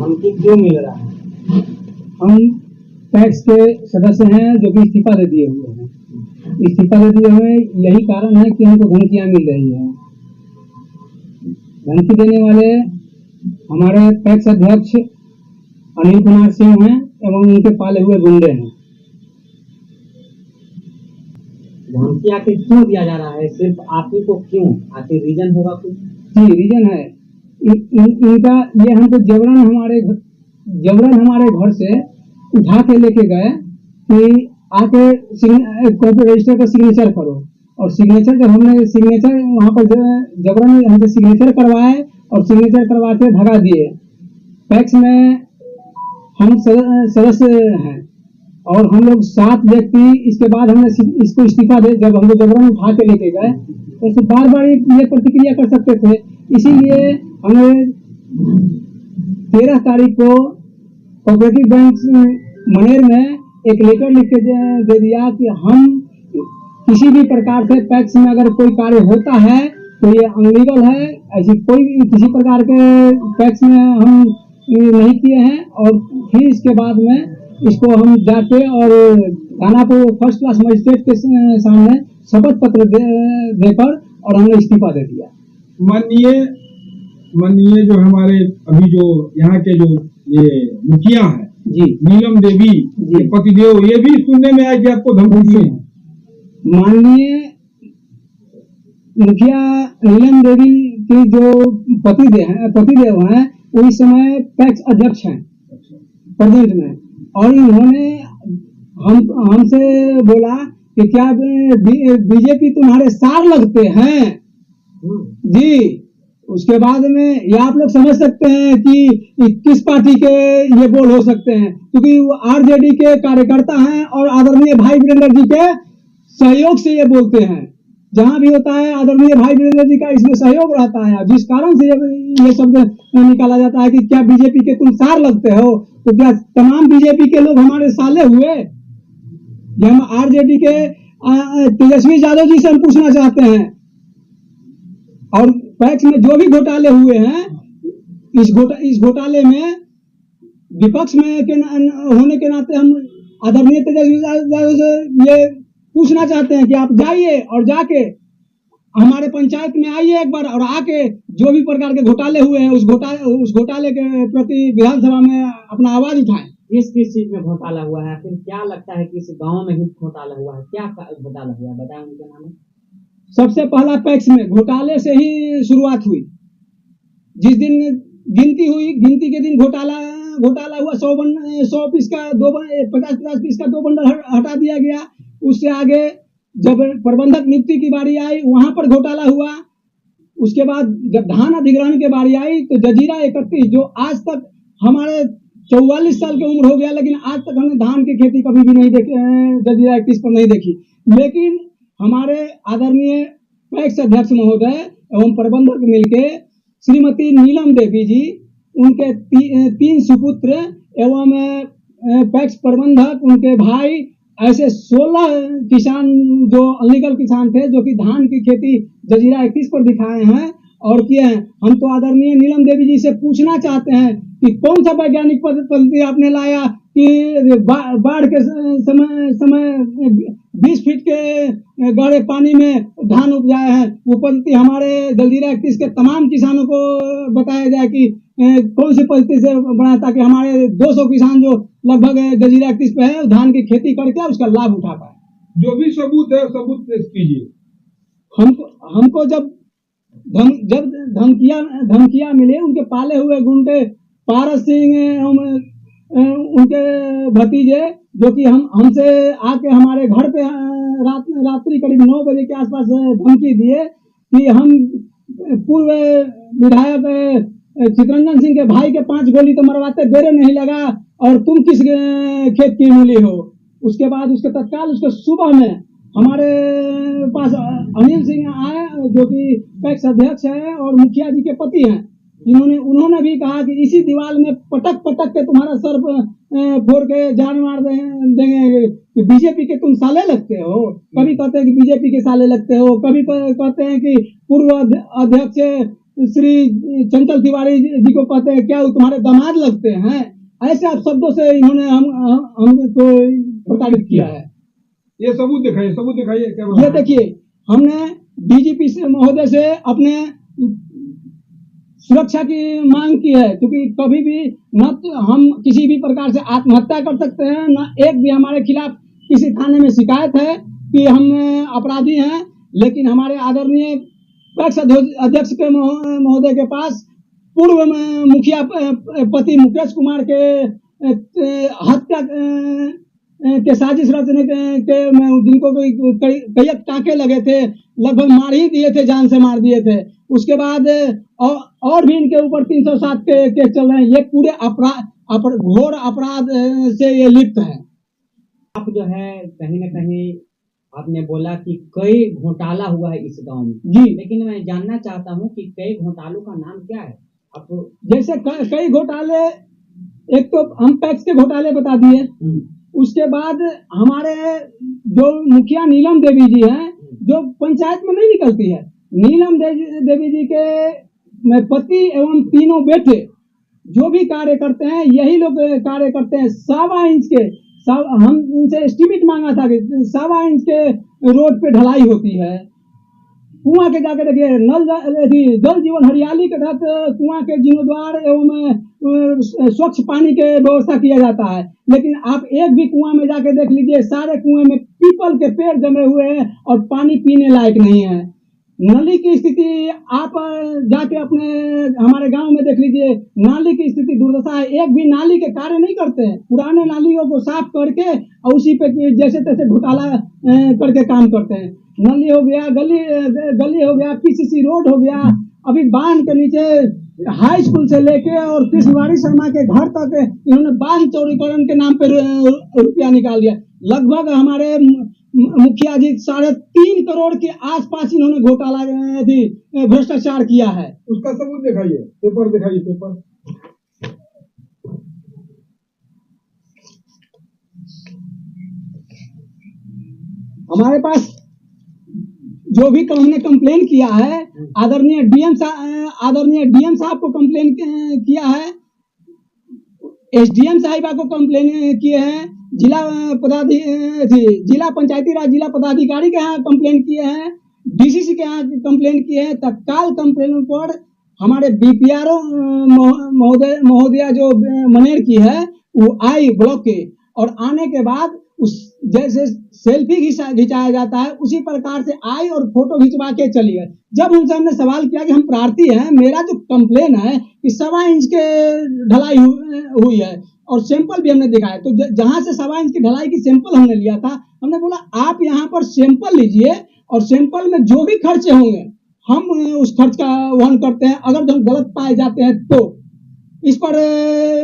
धमकी क्यों मिल रहा है? हम पैक्स के सदस्य हैं जो कि इस्तीफा दे दिए हुए हैं। इस्तीफा दे दिए हुए यही कारण है कि हमको धमकियां मिल रही हैं। धमकी देने वाले हमारे पैक्स अध्यक्ष अनिल कुमार सिंह हैं एवं उनके पाले हुए गुंडे हैं। धमकी आखिर क्यों दिया जा रहा है? सिर्फ आप ही को क्यों? आखिर रीजन होगा कुछ? जी रीजन है। इनका ये हमको जबरन हमारे घर से उठा के लेके गए कि आके कॉपी रजिस्टर पर सिग्नेचर करो, और सिग्नेचर जब हमने सिग्नेचर वहाँ पर जबरन हमसे सिग्नेचर करवाए और सिग्नेचर करवा के भगा दिए। पैक्स में हम सदस्य हैं और हम लोग 7 व्यक्ति, इसके बाद हमने इसको इस्तीफा दे, जब हम लोग जबरन उठा के लेके गए तो बार बार ये प्रतिक्रिया कर सकते थे। इसीलिए हमें 13 तारीख को कोऑपरेटिव बैंक मनेर में एक लेटर लिख के दे दिया कि हम किसी भी प्रकार से पैक्स में अगर कोई कार्य होता है तो ये अनलीगल है। ऐसी कोई किसी प्रकार के पैक्स में हम नहीं किए हैं। और फिर इसके बाद में इसको हम जाके और दानापुर फर्स्ट क्लास मजिस्ट्रेट के सामने शपथ पत्र देकर और हमने इस्तीफा दे दिया। माननीय जो हमारे अभी जो यहाँ के जो ये मुखिया है जी, नीलम देवी जी पतिदेव, ये भी सुनने में आया कि आपको धमकी है। माननीय मुखिया नीलम देवी की जो पतिदेव हैं वो इस समय पैक्स अध्यक्ष हैं प्रेजेंट में, और इन्होंने हमसे बोला कि क्या बीजेपी तुम्हारे सार लगते हैं जी। उसके बाद में ये आप लोग समझ सकते हैं कि किस पार्टी के ये बोल हो सकते हैं, क्योंकि वो आरजेडी के कार्यकर्ता हैं और आदरणीय भाई वीरेंद्र जी के सहयोग से ये बोलते हैं। जहां भी होता है आदरणीय भाई वीरेंद्र जी का इसमें सहयोग रहता है, जिस कारण से ये शब्द निकाला जाता है कि क्या बीजेपी के तुम सार लगते हो। तो क्या तमाम बीजेपी के लोग हमारे साले हुए? ये हम आरजेडी के तेजस्वी यादव जी से हम पूछना चाहते हैं। और पैक्स में जो भी घोटाले हुए हैं, इस घोटाले में विपक्ष में होने के नाते हम आदरणीय तेजस्वी यादव से ये पूछना चाहते हैं कि आप जाइए और जाके हमारे पंचायत में आइए एक बार, और आके जो भी प्रकार के घोटाले हुए हैं उस घोटाले के प्रति विधानसभा में अपना आवाज उठाएं। किस चीज में घोटाला हुआ है? फिर क्या लगता है कि इस गांव में ही घोटाला हुआ है? क्या घोटाला हुआ है, बताएं उनके नाम। सबसे पहला पैक्स में घोटाले से ही शुरुआत हुई। जिस दिन गिनती हुई, गिनती के दिन घोटाला हुआ। 100 पीस का 50 पीस का 2 बंडल हटा दिया गया। उससे आगे जब प्रबंधक नियुक्ति की बारी आई वहां पर घोटाला हुआ। उसके बाद जब धान अधिग्रहण की बारी आई तो जजीरा 31, जो आज तक हमारे 44 साल की उम्र हो गया, लेकिन आज तक हमने धान की खेती कभी भी नहीं देखी, जजीरा 31 पर नहीं देखी। लेकिन हमारे आदरणीय पैक्स अध्यक्ष महोदय एवं प्रबंधक मिलके श्रीमती नीलम देवी जी, उनके 3 सुपुत्र एवं पैक्स प्रबंधक, उनके भाई, ऐसे 16 किसान जो अनलीगल किसान थे जो कि धान की खेती जजीरा 31 पर दिखाए हैं और किए हैं। हम तो आदरणीय नीलम देवी जी से पूछना चाहते हैं कि कौन सा वैज्ञानिक पद्धति आपने लाया कि बाढ़ के समय 20 फीट के गहरे पानी में धान उपजाए हैं। वो पद्धति हमारे जजीरा 31 के तमाम किसानों को बताया जाए कि कौन सी पद्धति से बनाया, ताकि हमारे 200 किसान जो लगभग जजीरा 31 पे है धान की खेती करके उसका लाभ उठा पाए। जो भी सबूत है सबूत पेश कीजिए। हमको जब धमकियां मिले, उनके पाले हुए गुंडे पारस सिंह उनके भतीजे जो कि हमसे आके हमारे घर पे रात्रि करीब 9 बजे के आसपास धमकी दिए कि हम पूर्व विधायक चितरंजन सिंह के भाई के 5 गोली तो मरवाते, देर नहीं लगा, और तुम किस खेत की मूली हो। उसके बाद उसके तत्काल उसके सुबह में हमारे पास अनिल सिंह आए जो कि पैक्स अध्यक्ष है और मुखिया जी के पति हैं। उन्होंने भी कहा कि इसी दीवार में पटक के तुम्हारा सर फोड़ के जान मार देंगे। बीजेपी के तुम साले लगते हो। कभी कहते हैं कि बीजेपी के साले लगते हो, कभी कहते हैं कि पूर्व अध्यक्ष श्री चंचल तिवारी जी को कहते हैं क्या वो तुम्हारे दामाद लगते हैं, ऐसे आप शब्दों से इन्होंने हमको प्रताड़ित किया है। ये सबूत दिखाइए क्या बोला? ये देखिए, हमने डीजीपी से महोदय से अपने सुरक्षा की मांग की है, क्योंकि कभी भी न तो हम किसी भी प्रकार से आत्महत्या कर सकते हैं, न एक भी हमारे खिलाफ किसी थाने में शिकायत है कि हम अपराधी हैं। लेकिन हमारे आदरणीय पैक्स अध्यक्ष के महोदय के पास पूर्व मुखिया पति मुकेश कुमार के हत्या के साजिश रचने के जिनको कई टाँके लगे थे, लगभग मार ही दिए थे, जान से मार दिए थे। उसके बाद और भी इनके ऊपर 307 के केस चल रहे हैं। ये पूरे घोर अपराध से ये लिप्त है। आप जो है कहीं न कहीं आपने बोला कि कई घोटाला हुआ है इस गांव में जी, लेकिन मैं जानना चाहता हूं कि कई घोटालों का नाम क्या है आपको? जैसे कई घोटाले, एक तो हम पैक्स के घोटाले बता दिए, उसके बाद हमारे जो मुखिया नीलम देवी जी हैं, जो पंचायत में नहीं निकलती है, नीलम देवी जी के पति एवं तीनों बेटे जो भी कार्य करते हैं, यही लोग कार्य करते हैं। 1.25 इंच के हम इनसे एस्टीमेट मांगा था कि 1.25 इंच के रोड पे ढलाई होती है। कुआं के जाके देखिए, जल जीवन हरियाली के तहत कुआं के जीर्णोद्वार एवं स्वच्छ पानी के व्यवस्था किया जाता है, लेकिन आप एक भी कुआं में जाके देख लीजिए, सारे कुएं में पीपल के पेड़ जमे हुए हैं और पानी पीने लायक नहीं है। नाली की स्थिति आप जाके अपने हमारे गांव में देख लीजिए, नाली की स्थिति दुर्दशा है। एक भी नाली के कार्य नहीं करते हैं, पुराने नालियों को साफ करके और उसी पे जैसे तैसे घोटाला करके काम करते हैं। नाली हो गया, गली हो गया, पीसीसी रोड हो गया, अभी बांध के नीचे हाई स्कूल से लेके और कृष्णवाणी शर्मा के घर तक इन्होंने बांध चौड़ीकरण के नाम पे रुपया निकाल दिया। लगभग हमारे मुखिया जी 3.5 करोड़ के आसपास इन्होंने घोटाला भ्रष्टाचार किया है। उसका सबूत दिखाइए, पेपर दिखाइए, पेपर। हमारे पास जो भी हमने कंप्लेन किया है, आदरणीय डीएम साहब को कंप्लेन किया है, एसडीएम साहिबा को कंप्लेन किए हैं, जिला पंचायती राज जिला पदाधिकारी के यहाँ कंप्लेन किए हैं, डीसीसी के यहाँ कंप्लेन किए हैं। तत्काल कंप्लेन पर हमारे बीपीआरओ महोदया जो मनेर की है, वो आई ब्लॉक के, और आने के बाद उस जैसे सेल्फी खिंचाया जाता है उसी प्रकार से आई और फोटो खिंचवा के चली गई। जब उनसे हमने सवाल किया कि हम प्रार्थी हैं, मेरा जो कंप्लेन है कि 1.25 इंच के ढलाई हुई है और सैंपल भी हमने दिखाया, तो जहां से 1.25 इंच की ढलाई की सैंपल हमने लिया था, हमने बोला आप यहाँ पर सैंपल लीजिए और सैंपल में जो भी खर्चे होंगे हम उस खर्च का वहन करते हैं, अगर जो गलत पाए जाते हैं तो। इस पर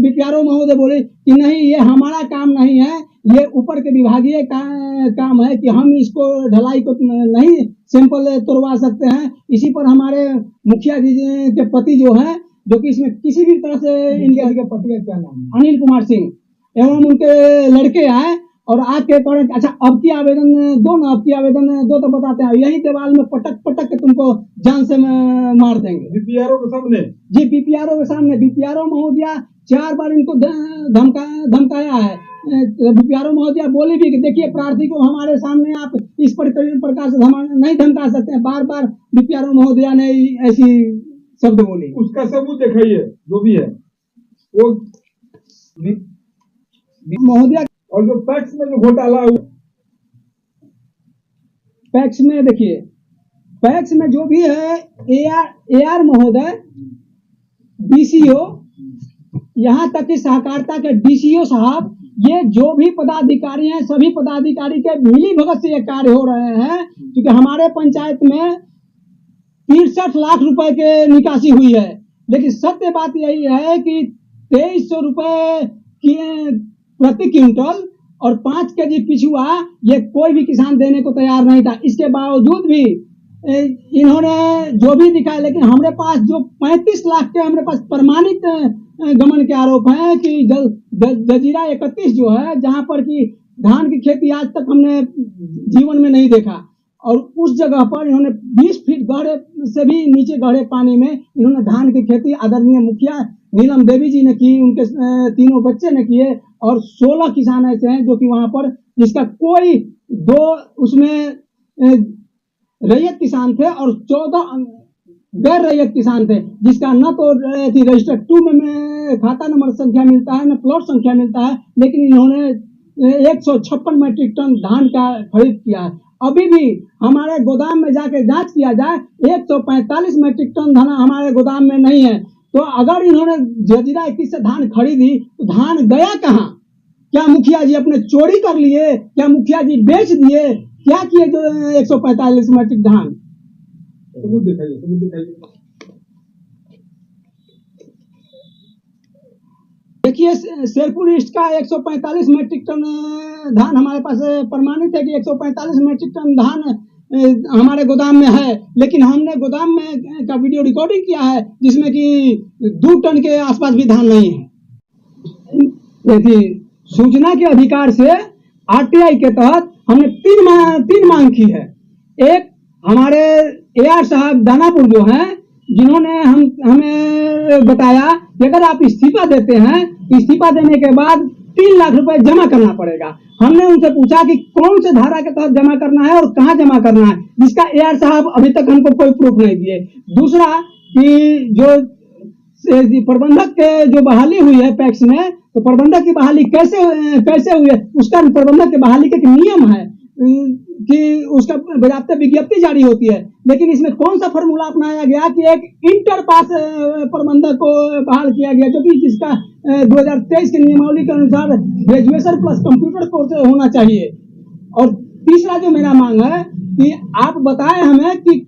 बीपीआरओ महोदय बोले कि नहीं, ये हमारा काम नहीं है, ये ऊपर के विभागीय काम है कि हम इसको ढलाई को नहीं सैंपल तोड़वा सकते हैं। इसी पर हमारे मुखिया जी के पति जो हैं, जो कि इसमें किसी भी तरह से, इनके पति का क्या नाम है, अनिल कुमार सिंह, एवं उनके लड़के आए और आके करें अच्छा अब की आवेदन दो ना, अब की आवेदन दो तो बताते हैं, यही दीवार में पटक के तुमको जान से मार देंगे। बीपीआरओ के सामने? जी, बीपीआरओ के सामने। बीपीआरओ महोदया 4 बार इनको धमकाया है। बीपीआरओ महोदया बोली भी कि देखिए प्रार्थी को हमारे सामने आप इस प्रकार से नहीं धमका सकते हैं। बार बार बीपीआरओ महोदया ने ऐसी शब्द बोली। उसका सबूत दिखाइए जो भी है वो महोदया। और जो पैक्स में जो घोटाला हुआ, पैक्स में देखिए, पैक्स में जो भी है, एआर महोदय, डीसीओ, यहाँ तक कि सहकारिता के डीसीओ साहब, ये जो भी पदाधिकारी हैं, सभी पदाधिकारी के मिली भगत से ये कार्य हो रहे हैं। क्योंकि हमारे पंचायत में 63 लाख रुपए के निकासी हुई है, लेकिन सत्य बात यही है कि 2300 रुपए की प्रति क्विंटल और 5 केजी पिछुआ ये कोई भी किसान देने को तैयार नहीं था। इसके बावजूद भी इन्होंने जो भी दिखाया, लेकिन हमारे पास जो 35 लाख के हमारे पास प्रमाणित गमन के आरोप हैं कि जजीरा 31 जो है, जहां पर कि धान की खेती आज तक हमने जीवन में नहीं देखा, और उस जगह पर इन्होंने 20 फीट गहरे से भी नीचे गहरे पानी में इन्होंने धान की खेती आदरणीय मुखिया नीलम देवी जी ने की, उनके तीनों बच्चे ने किए, और 16 किसान ऐसे हैं जो कि वहां पर जिसका कोई दो उसमें रैयत किसान थे और 14 गैर रैयत किसान थे, जिसका न तो रजिस्टर 2 में खाता नंबर संख्या मिलता है, न प्लॉट संख्या मिलता है, लेकिन इन्होंने 156 मैट्रिक टन धान का खरीद किया है। अभी भी हमारे गोदाम में जाके जांच किया जाए 145 मैट्रिक टन धान हमारे गोदाम में नहीं है। तो अगर इन्होंने जजीरा 21 से धान खरीदी तो धान गया कहाँ? क्या मुखिया जी अपने चोरी कर लिए? क्या मुखिया जी बेच दिए? क्या किए जो 145 मैट्रिक धान? सबूत दिखाइए, सबूत दिखाइए। देखिए शेरपुर ईस्ट का 145 मैट्रिक टन धान हमारे पास प्रमाणित है कि 145 मैट्रिक टन धान हमारे गोदाम में है, लेकिन हमने गोदाम में का वीडियो रिकॉर्डिंग किया है जिसमें कि 2 टन के आसपास भी धान नहीं है। देखिए सूचना के अधिकार से आरटीआई के तहत हमने तीन मांग की है। एक, हमारे AR साहब दानापुर जो हैं, जिन्होंने हमें बताया कि अगर आप इस्तीफा देते हैं तो इस्तीफा देने के बाद 3 लाख रुपए जमा करना पड़ेगा। हमने उनसे पूछा कि कौन से धारा के तहत जमा करना है और कहाँ जमा करना है, जिसका AR साहब अभी तक हमको कोई प्रूफ नहीं दिए। दूसरा कि जो प्रबंधक के जो बहाली हुई है पैक्स में, तो प्रबंधक की बहाली कैसे हुई है, उसका प्रबंधक की बहाली का एक नियम है कि उसका बजाते विज्ञप्ति जारी होती है, लेकिन इसमें कौन सा फॉर्मूला अपनाया गया कि एक इंटर पास प्रबंधक को बहाल किया गया, जो कि जिसका 2023 के नियमावली के अनुसार ग्रेजुएशन प्लस कंप्यूटर कोर्स होना चाहिए। और तीसरा जो मेरा मांग है कि आप बताएं हमें कि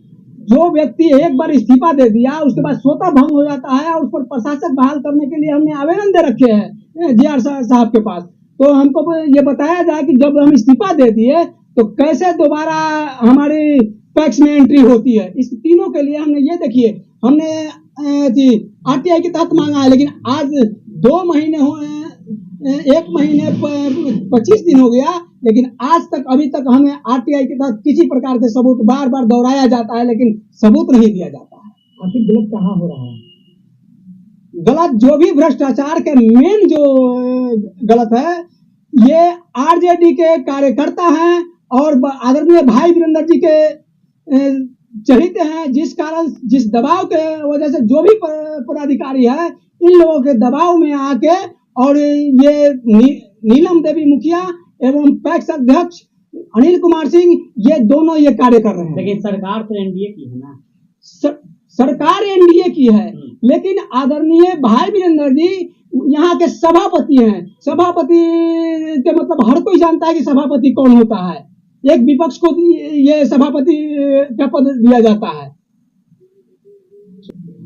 जो व्यक्ति एक बार इस्तीफा दे दिया उसके बाद स्वतः भंग हो जाता है और उस पर प्रशासक बहाल करने के लिए हमने आवेदन दे रखे हैं JR साहब के पास, तो हमको ये बताया जाए कि जब हम इस्तीफा दे दिए तो कैसे दोबारा हमारी पैक्स में एंट्री होती है। इस तीनों के लिए हमने ये देखिए, हमने आरटीआई के तहत मांगा है, लेकिन आज 2 महीने हुए, 1 महीने 25 दिन हो गया, लेकिन आज तक अभी तक हमें आरटीआई के तहत किसी प्रकार के सबूत बार बार दोहराया जाता है, लेकिन सबूत नहीं दिया जाता है। आखिर गलत कहाँ हो रहा है? गलत जो भी भ्रष्टाचार के मेन जो गलत है, ये आरजेडी के कार्यकर्ता हैं और आदरणीय भाई वीरेंद्र जी के चरित्र हैं, जिस कारण जिस दबाव के वजह से जो भी पदाधिकारी है इन लोगों के दबाव में आके, और ये नीलम देवी मुखिया एवं पैक्स अध्यक्ष अनिल कुमार सिंह, ये दोनों ये कार्य कर रहे हैं। लेकिन सरकार तो एनडीए की है ना? सरकार एनडीए की है, लेकिन आदरणीय भाई वीरेंद्र जी यहाँ के सभापति हैं। सभापति के मतलब हर कोई जानता है कि सभापति कौन होता है। एक विपक्ष को ये सभापति का पद दिया जाता है।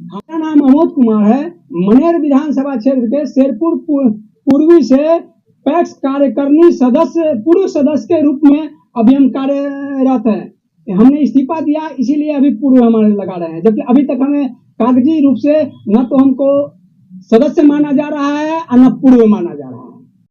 हमारा नाम अमोद कुमार है, मनेर विधानसभा क्षेत्र के शेरपुर पूर्वी से पैक्स कार्यकारिणी सदस्य, पूर्व सदस्य के रूप में अभी हम कार्यरत हैं। हमने इस्तीफा दिया, इसीलिए अभी पूर्व हमारे लगा रहे हैं, जबकि अभी तक हमें कागजी रूप से न तो हमको सदस्य माना जा रहा है और न पूर्व माना जा रहा है।